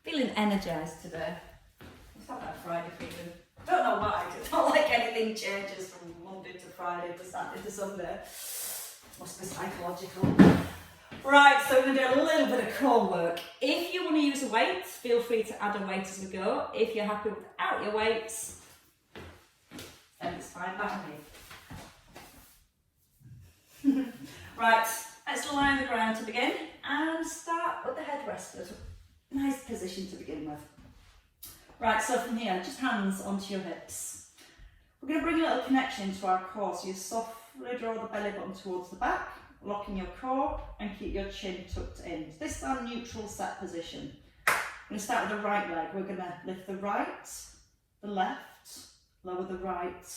Feeling energised today. It's not that Friday feeling. Don't know why. It's not like anything changes from Monday to Friday to Saturday to Sunday. Must be psychological. Right, so we're going to do a little bit of core work. If you want to use a weight, feel free to add a weight as we go. If you're happy without your weights, then it's fine by me. Right, let's lie on the ground to begin and start with the head rested. Nice position to begin with. Right, so from here, just hands onto your hips. We're going to bring a little connection to our core, so you softly draw the belly button towards the back, locking your core and keep your chin tucked in. This is our neutral set position. I'm going to start with the right leg. We're going to lift the right, the left, lower the right,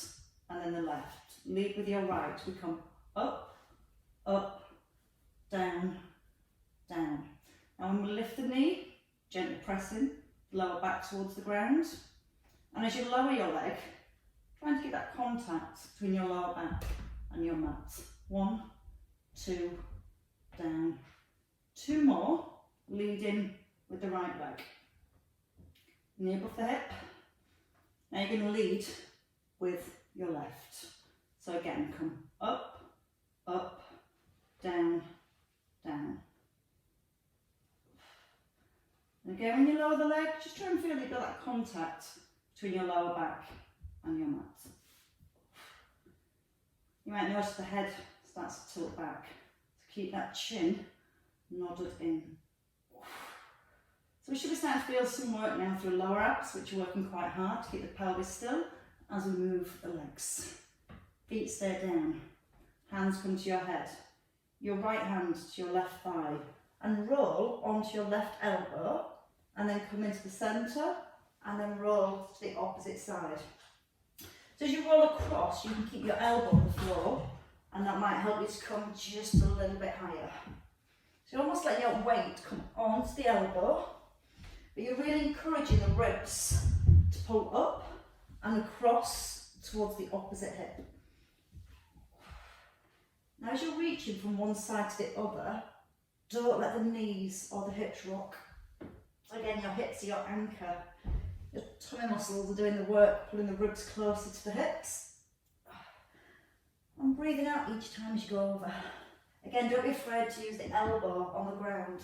and then the left. Lead with your right. We come up, up, down, down. Now when we lift the knee, gently pressing, lower back towards the ground. And as you lower your leg, trying to get that contact between your lower back and your mat. 1, 2, down. 2 more, leading with the right leg. Knee above the hip. Now you're going to lead with your left. So again, come up, up, down, down. And again, when you lower the leg, just try and feel you've got that contact between your lower back and your mat. You might notice the head starts to tilt back. So keep that chin nodded in. So we should be starting to feel some work now through lower abs, which are working quite hard to keep the pelvis still as we move the legs. Feet stay down. Hands come to your head. Your right hand to your left thigh. And roll onto your left elbow. And then come into the centre. And then roll to the opposite side. So as you roll across, you can keep your elbow on the floor, and that might help you to come just a little bit higher. So you almost let your weight come onto the elbow, but you're really encouraging the ribs to pull up and across towards the opposite hip. Now as you're reaching from one side to the other, don't let the knees or the hips rock. So again, your hips are your anchor. Your tummy muscles are doing the work, pulling the ribs closer to the hips. And breathing out each time as you go over. Again, don't be afraid to use the elbow on the ground.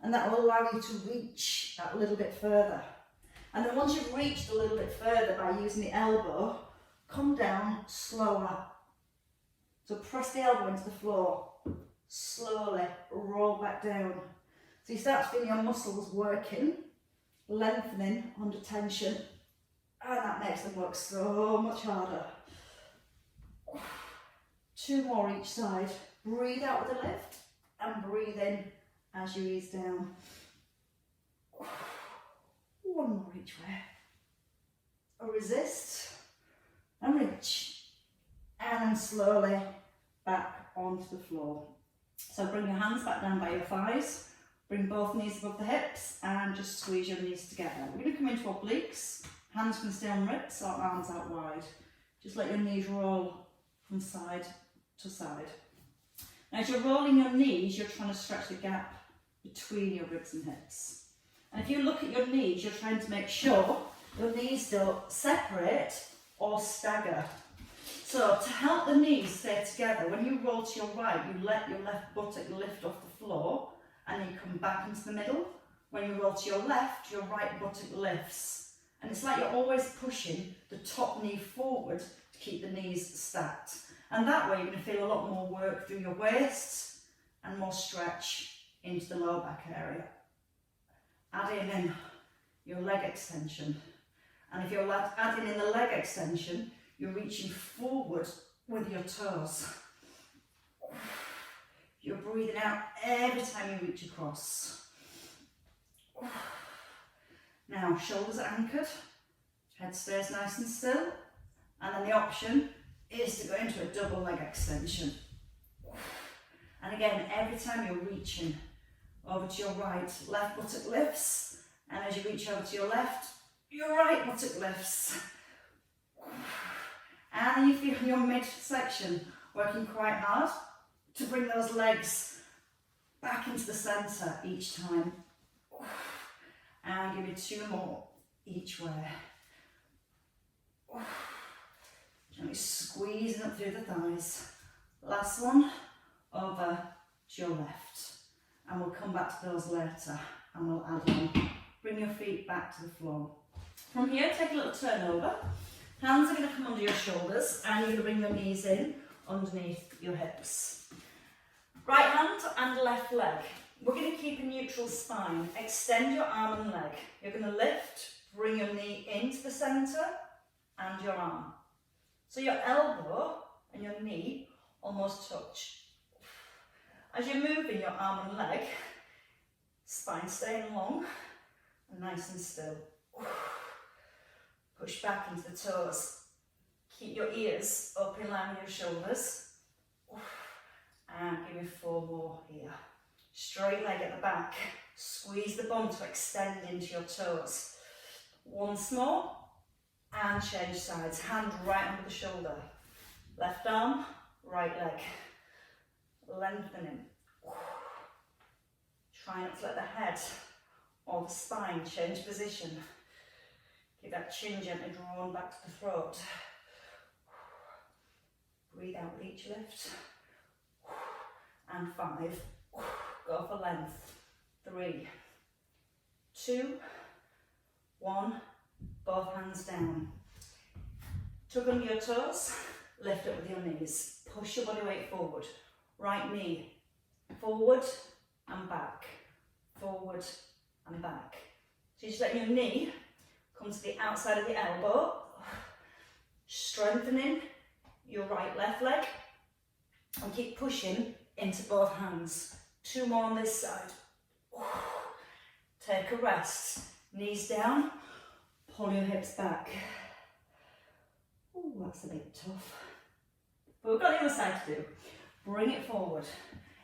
And that will allow you to reach that a little bit further. And then once you've reached a little bit further by using the elbow, come down slower. So press the elbow into the floor. Slowly roll back down. So you start to feel your muscles working, lengthening under tension, and that makes them work so much harder. 2 more each side. Breathe out with a lift and breathe in as you ease down. 1 more each way. Resist and reach, and then slowly back onto the floor. So bring your hands back down by your thighs. Bring both knees above the hips and just squeeze your knees together. We're going to come into obliques. Hands can stay on ribs or arms out wide. Just let your knees roll from side to side. Now as you're rolling your knees, you're trying to stretch the gap between your ribs and hips. And if you look at your knees, you're trying to make sure your knees don't separate or stagger. So to help the knees stay together, when you roll to your right, you let your left buttock lift off the floor, and then you come back into the middle. When you roll to your left, your right buttock lifts. And it's like you're always pushing the top knee forward to keep the knees stacked. And that way you're going to feel a lot more work through your waist and more stretch into the lower back area. Adding in your leg extension. And if you're adding in the leg extension, you're reaching forward with your toes. You're breathing out every time you reach across. Now, shoulders are anchored, head stays nice and still, and then the option is to go into a double leg extension. And again, every time you're reaching over to your right, left buttock lifts, and as you reach over to your left, your right buttock lifts. And then you feel your midsection working quite hard to bring those legs back into the centre each time. And give me 2 more each way. Gently squeezing up through the thighs. Last one, over to your left. And we'll come back to those later and we'll add on. Bring your feet back to the floor. From here, take a little turn over. Hands are going to come under your shoulders and you're going to bring your knees in underneath your hips. Right hand and left leg. We're going to keep a neutral spine. Extend your arm and leg. You're going to lift, bring your knee into the centre and your arm. So your elbow and your knee almost touch. As you're moving your arm and leg, spine staying long and nice and still. Push back into the toes. Keep your ears up in line with your shoulders. And give me 4 more here. Straight leg at the back. Squeeze the bum to extend into your toes. Once more. And change sides. Hand right under the shoulder. Left arm, right leg. Lengthening. Try not to let the head or the spine change position. Keep that chin gently drawn back to the throat. Breathe out with each lift. And 5. Go for length. 3, 2, 1. Both hands down. Tug under your toes. Lift up with your knees. Push your body weight forward. Right knee forward and back. Forward and back. So you just let your knee come to the outside of the elbow, strengthening your right left leg, and keep pushing into both hands. 2 more on this side. Take a rest, knees down, pull your hips back. Ooh, that's a bit tough. But we've got the other side to do. Bring it forward.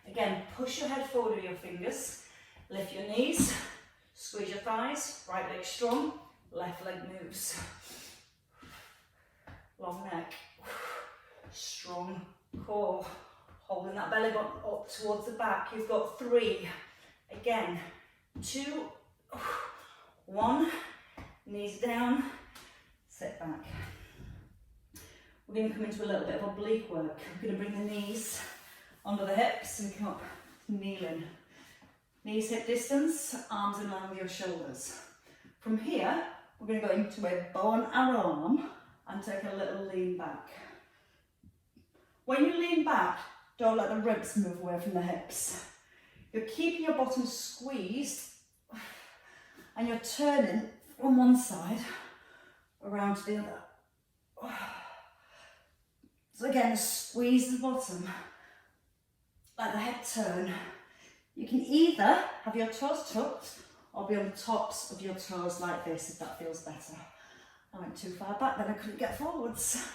Again, push your head forward with your fingers, lift your knees, squeeze your thighs, right leg strong, left leg moves. Long neck, strong core, holding that belly button up towards the back. You've got 3, again, 2, 1, knees down, sit back. We're going to come into a little bit of oblique work. We're going to bring the knees under the hips and come up kneeling. Knees hip distance, arms in line with your shoulders. From here, we're going to go into a bow and arrow arm and take a little lean back. When you lean back, don't let the ribs move away from the hips. You're keeping your bottom squeezed and you're turning from one side around to the other. So again, squeeze the bottom, let the head turn. You can either have your toes tucked or be on the tops of your toes like this if that feels better. I went too far back, then I couldn't get forwards.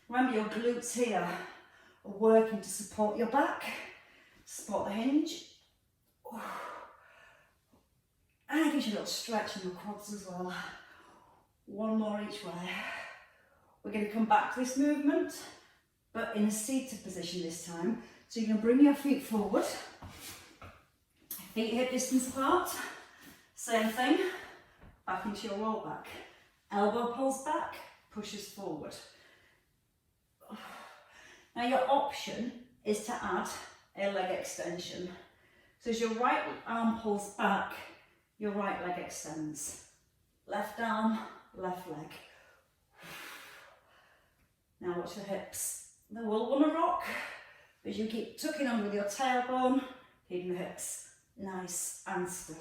Remember, your glutes here are working to support your back, support the hinge. And it gives you a little stretch in your quads as well. 1 more each way. We're going to come back to this movement, but in a seated position this time. So you're going to bring your feet forward, feet hip distance apart. Same thing, back into your roll back. Elbow pulls back, pushes forward. Now your option is to add a leg extension. So as your right arm pulls back, your right leg extends. Left arm, left leg. Now watch your hips. They will want to rock, but you keep tucking under with your tailbone, keeping the hips nice and still.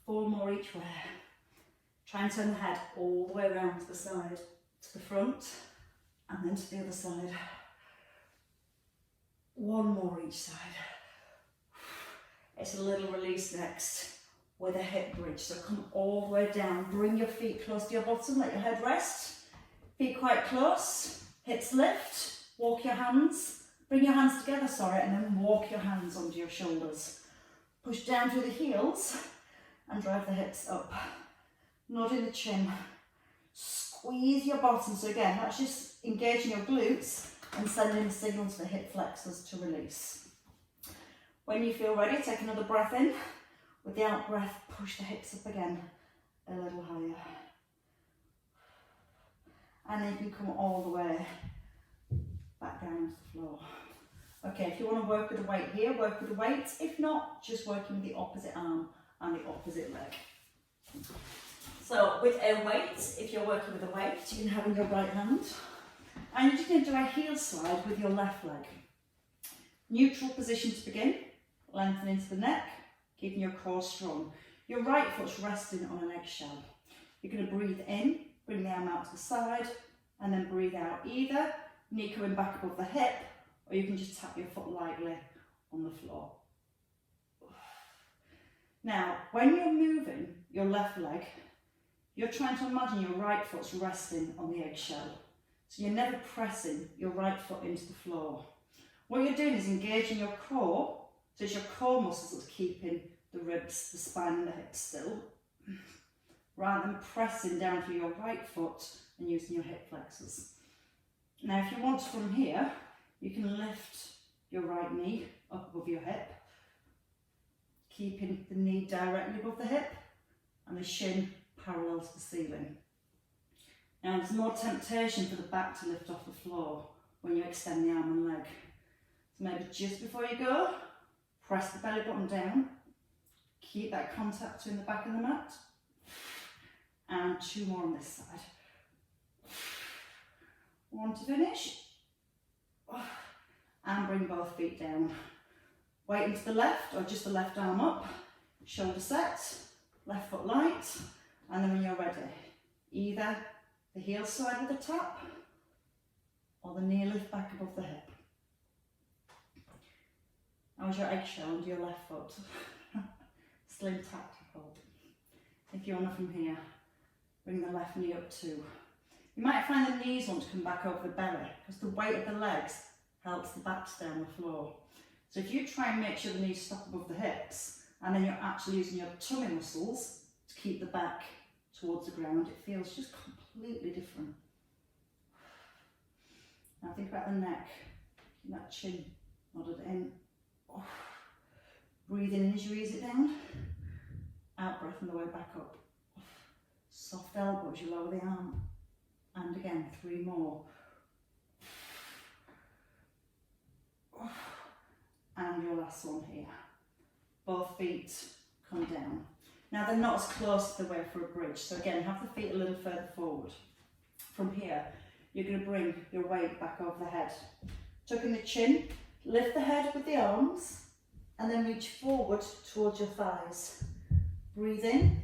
4 more each way. Try and turn the head all the way around to the side, to the front, and then to the other side. 1 more each side. It's a little release next with a hip bridge. So come all the way down. Bring your feet close to your bottom. Let your head rest. Feet quite close. Hips lift. Walk your hands. Bring your hands together, and then walk your hands onto your shoulders. Push down through the heels and drive the hips up. Nodding the chin. Squeeze your bottom. So again, that's just engaging your glutes and sending the signal to the hip flexors to release. When you feel ready, take another breath in. With the out breath, push the hips up again, a little higher. And then you can come all the way back down to the floor. Okay, if you want to work with the weight here, work with the weight. If not, just working with the opposite arm and the opposite leg. So with a weight, if you're working with a weight, you can have in your right hand. And you're just going to do a heel slide with your left leg. Neutral position to begin. Lengthen into the neck, keeping your core strong. Your right foot's resting on an eggshell. You're going to breathe in, bring the arm out to the side, and then breathe out. Either knee coming back above the hip, or you can just tap your foot lightly on the floor. Now, when you're moving your left leg, you're trying to imagine your right foot's resting on the eggshell. So you're never pressing your right foot into the floor. What you're doing is engaging your core, so it's your core muscles that's keeping the ribs, the spine and the hips still, rather than pressing down through your right foot and using your hip flexors. Now, if you want from here, you can lift your right knee up above your hip, keeping the knee directly above the hip and the shin parallel to the ceiling. Now, there's more temptation for the back to lift off the floor when you extend the arm and leg. So maybe just before you go, press the belly button down, keep that contact in the back of the mat, and 2 more on this side. 1 to finish, and bring both feet down. Weight into the left, or just the left arm up, shoulder set, left foot light, and then when you're ready, either the heel slide with a tap, or the knee lift back above the hip. How's your eggshell under your left foot? Still intact, I hope. If you want from here, bring the left knee up too. You might find the knees want to come back over the belly because the weight of the legs helps the back stay on the floor. So if you try and make sure the knees stop above the hips and then you're actually using your tummy muscles to keep the back towards the ground, it feels just completely different. Now think about the neck, keep that chin nodded in. Breathe in as you ease it down. Out breath on the way back up. Soft elbow as you lower the arm. And again, 3 more. And your last one here. Both feet come down. Now they're not as close to the way for a bridge, so again, have the feet a little further forward. From here, you're going to bring your weight back over the head. Tuck in the chin, lift the head with the arms, and then reach forward towards your thighs. Breathe in,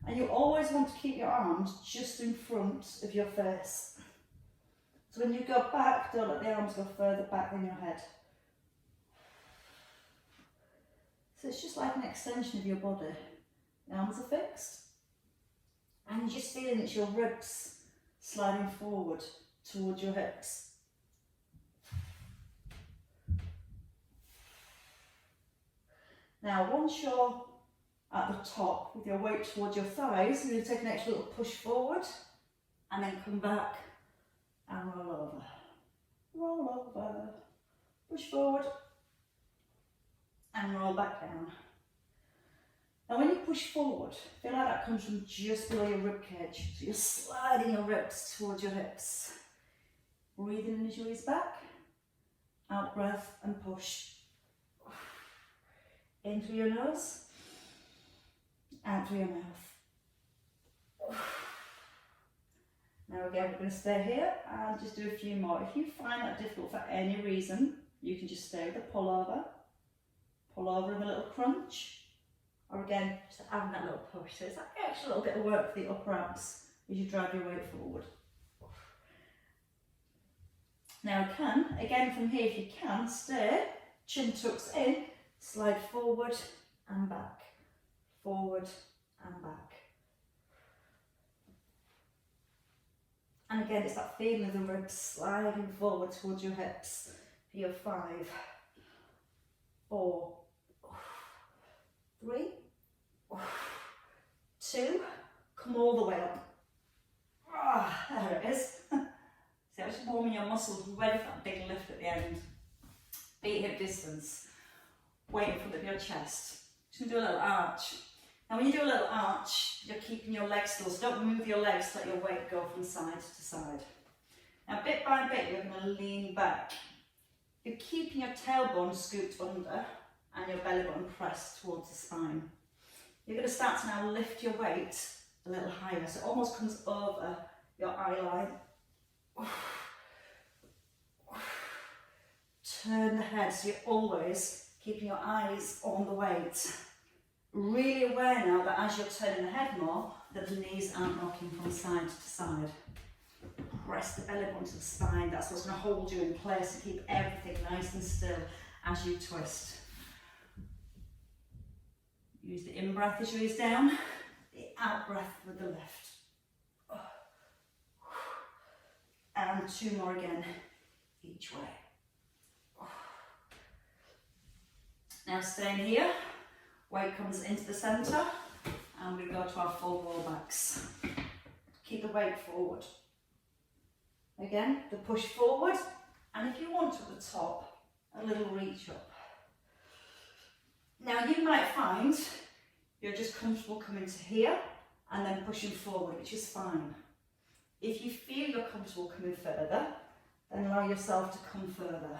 and you always want to keep your arms just in front of your face. So when you go back, don't let the arms go further back than your head. So it's just like an extension of your body. The arms are fixed, and you're just feeling it's your ribs sliding forward towards your hips. Now, once you're at the top with your weight towards your thighs, you're going to take an extra little push forward and then come back and roll over. Roll over, push forward and roll back down. Now when you push forward, feel like that comes from just below your rib cage. So you're sliding your ribs towards your hips. Breathing in as you ease back, out breath and push. In through your nose, out through your mouth. Now again, we're going to stay here and just do a few more. If you find that difficult for any reason, you can just stay with the pull over and a little crunch, or again, just adding that little push. So it's like extra little bit of work for the upper abs as you drive your weight forward. Now again from here, if you can, stay, chin tucks in, slide forward and back, forward and back. And again, it's that feeling of the ribs sliding forward towards your hips for your 5, 4, 3, 2, come all the way up. There it is. So it's warming your muscles, ready for that big lift at the end. Feet hip distance. weight in front of your chest. Just gonna do a little arch. Now when you do a little arch, you're keeping your legs still, so don't move your legs, let your weight go from side to side. Now bit by bit, you're gonna lean back. You're keeping your tailbone scooped under and your belly button pressed towards the spine. You're gonna start to now lift your weight a little higher, so it almost comes over your eye line. Turn the head, so you're always keeping your eyes on the weight. Really aware now that as you're turning the head more, that the knees aren't rocking from side to side. Press the belly button to the spine, that's what's going to hold you in place and keep everything nice and still as you twist. Use the in-breath as you ease down, the out-breath with the lift. And 2 more again, each way. Now staying here, weight comes into the centre, and we go to our full roll backs. Keep the weight forward. Again, the push forward, and if you want at the top, a little reach up. Now you might find you're just comfortable coming to here and then pushing forward, which is fine. If you feel you're comfortable coming further, then allow yourself to come further.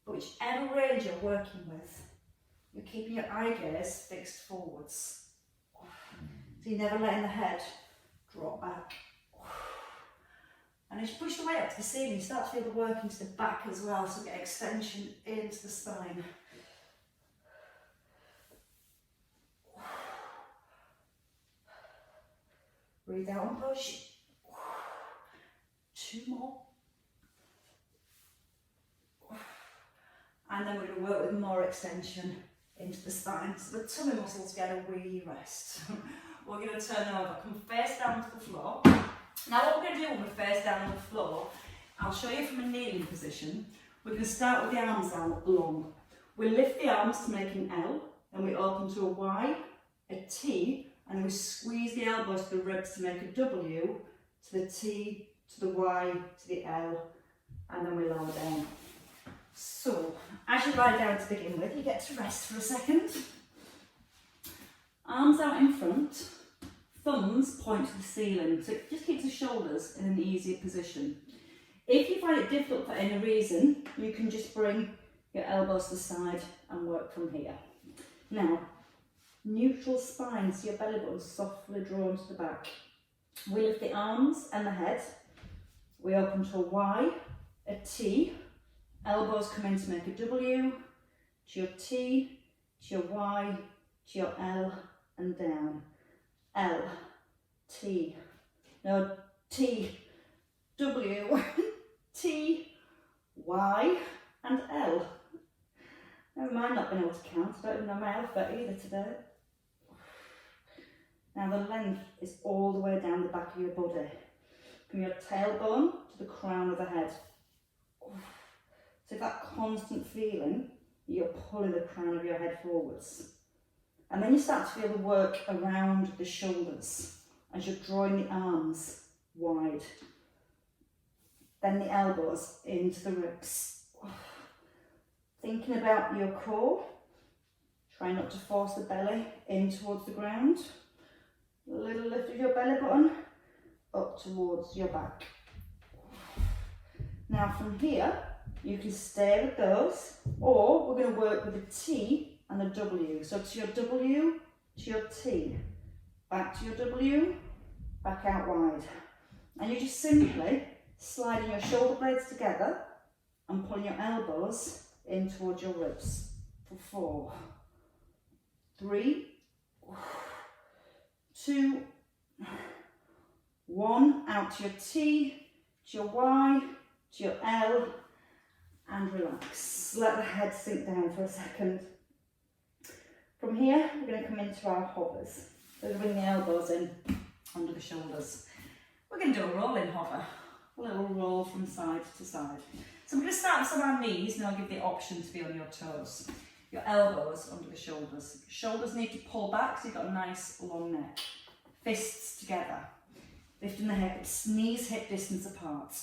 But whichever range you're working with, you're keeping your eye gaze fixed forwards. So you're never letting the head drop back. And as you push the weight up to the ceiling, you start to feel the work into the back as well, so get extension into the spine. Breathe out and push. 2 more. And then we're going to work with more extension into the spine, so the tummy muscles get a wee rest. We're going to turn over, come face down to the floor. Now what we're going to do when we're face down on the floor, I'll show you from a kneeling position. We're going to start with the arms out long. We lift the arms to make an L, and we open to a Y, a T, and then we squeeze the elbows to the ribs to make a W, to the T, to the Y, to the L, and then we lower down. So, as you lie down to begin with, you get to rest for a second. Arms out in front, thumbs point to the ceiling, so it just keeps the shoulders in an easier position. If you find it difficult for any reason, you can just bring your elbows to the side and work from here. Now, neutral spine, so your belly button softly drawn to the back. We lift the arms and the head. We open to a Y, a T, elbows come in to make a W, to your T, to your Y, to your L, and down. L, T, no, T, W, T, Y, and L. Never mind not being able to count, I don't even know my alphabet either today. Now the length is all the way down the back of your body, from your tailbone to the crown of the head. So that constant feeling, you're pulling the crown of your head forwards. And then you start to feel the work around the shoulders as you're drawing the arms wide. Then the elbows into the ribs. Thinking about your core, try not to force the belly in towards the ground. A little lift of your belly button up towards your back. Now from here, you can stay with those, or we're going to work with a T and a W. So to your W, to your T, back to your W, back out wide. And you're just simply sliding your shoulder blades together and pulling your elbows in towards your ribs for 4, 3, 2, 1, out to your T, to your Y, to your L, and relax. Let the head sink down for a second. From here, we're going to come into our hovers. So we're going to bring the elbows in under the shoulders. We're going to do a rolling hover, a little roll from side to side. So we're going to start with some of our knees, and I'll give you the option to be on your toes. Your elbows under the shoulders. Shoulders need to pull back so you've got a nice long neck. Fists together. Lifting the hips, knees hip distance apart.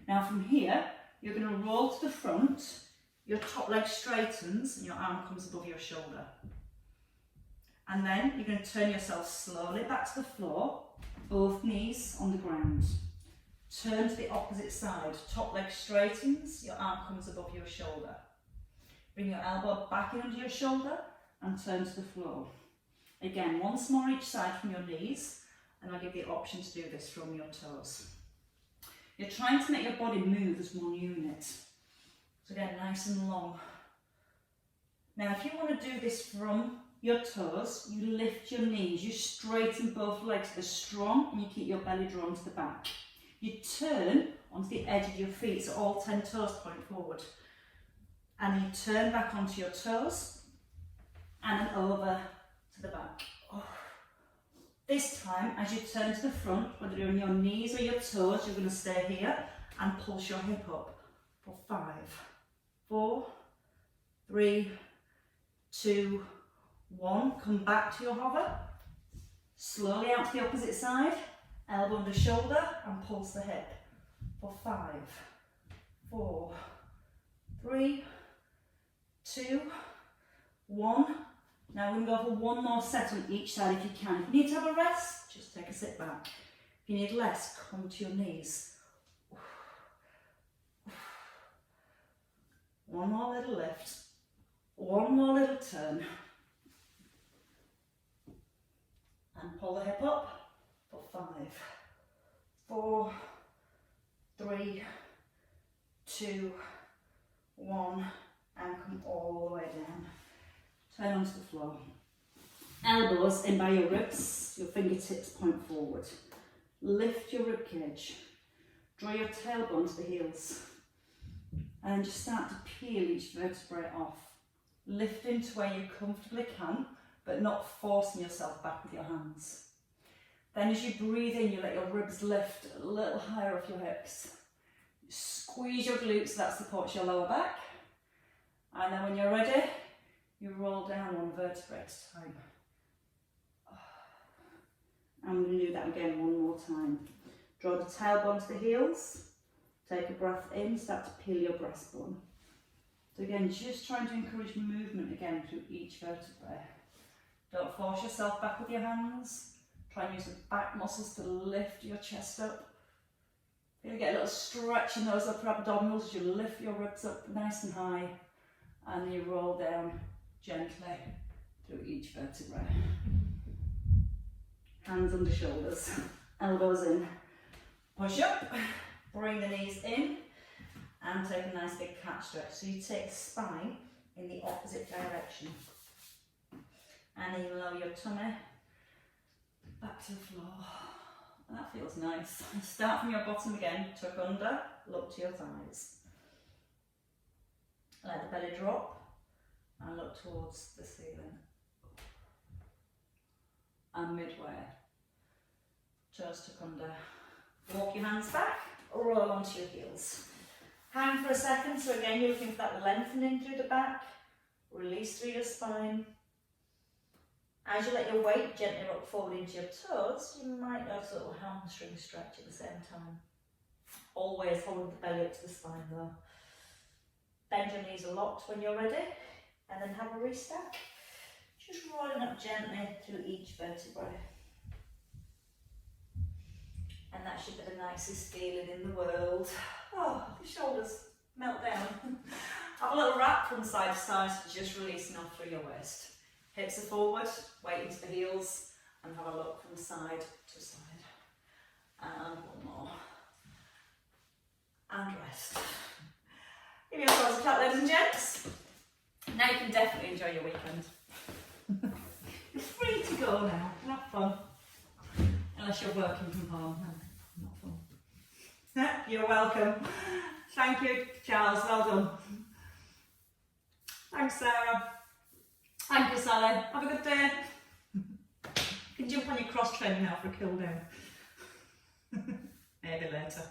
Now from here, you're going to roll to the front, your top leg straightens and your arm comes above your shoulder. And then you're going to turn yourself slowly back to the floor, both knees on the ground. Turn to the opposite side, top leg straightens, your arm comes above your shoulder. Bring your elbow back in under your shoulder and turn to the floor. Again, once more each side from your knees, and I'll give you the option to do this from your toes. You're trying to make your body move as one unit. So again, nice and long. Now, if you want to do this from your toes, you lift your knees, you straighten both legs, they're strong, and you keep your belly drawn to the back. You turn onto the edge of your feet, so all 10 toes point forward. And you turn back onto your toes, and then over to the back. Oh. This time, as you turn to the front, whether you're on your knees or your toes, you're going to stay here and pulse your hip up for 5, 4, 3, 2, 1. Come back to your hover. Slowly out to the opposite side. Elbow under shoulder and pulse the hip for 5, 4, 3, 2, 1. Now we're going to go for one more set on each side if you can. If you need to have a rest, just take a sit back. If you need less, come to your knees. One more little lift. One more little turn. And pull the hip up for 5, 4, 3, 2, 1, and come all the way down. Turn onto the floor. Elbows in by your ribs, your fingertips point forward. Lift your rib cage. Draw your tailbone to the heels. And just start to peel each vertebrae off. Lift into where you comfortably can, but not forcing yourself back with your hands. Then as you breathe in, you let your ribs lift a little higher off your hips. Squeeze your glutes so that supports your lower back. And then when you're ready, you roll down one vertebrae at a time. And we're going to do that again one more time. Draw the tailbone to the heels. Take a breath in, start to peel your breastbone. So again, just trying to encourage movement again through each vertebrae. Don't force yourself back with your hands. Try and use the back muscles to lift your chest up. Feel you get a little stretch in those upper abdominals as you lift your ribs up nice and high. And you roll down gently through each vertebrae. Hands under shoulders, elbows in. Push up, bring the knees in, and take a nice big cat stretch. So you take spine in the opposite direction. And then you lower your tummy back to the floor. That feels nice. Start from your bottom again, tuck under, look to your thighs. Let the belly drop and look towards the ceiling. And midway, toes tuck under. Walk your hands back, roll onto your heels. Hang for a second, so again you're looking for that lengthening through the back, release through your spine. As you let your weight gently rock forward into your toes, you might notice a little hamstring stretch at the same time. Always hold the belly up to the spine though. Bend your knees a lot when you're ready, and then have a restack. Just rolling up gently through each vertebrae. And that should be the nicest feeling in the world. Oh, the shoulders melt down. Have a little wrap from side to side, just releasing off through your waist. Hips are forward, weight into the heels, and have a look from side to side. And one more. And rest. Give yourselves a clap, ladies and gents. Now you can definitely enjoy your weekend. You're free to go now, have fun. Unless you're working from home, not fun. You're welcome. Thank you, Charles, well done. Thanks, Sarah. Thank you, Sally. Have a good day. You can jump on your cross trainer now for a cool down. Maybe later.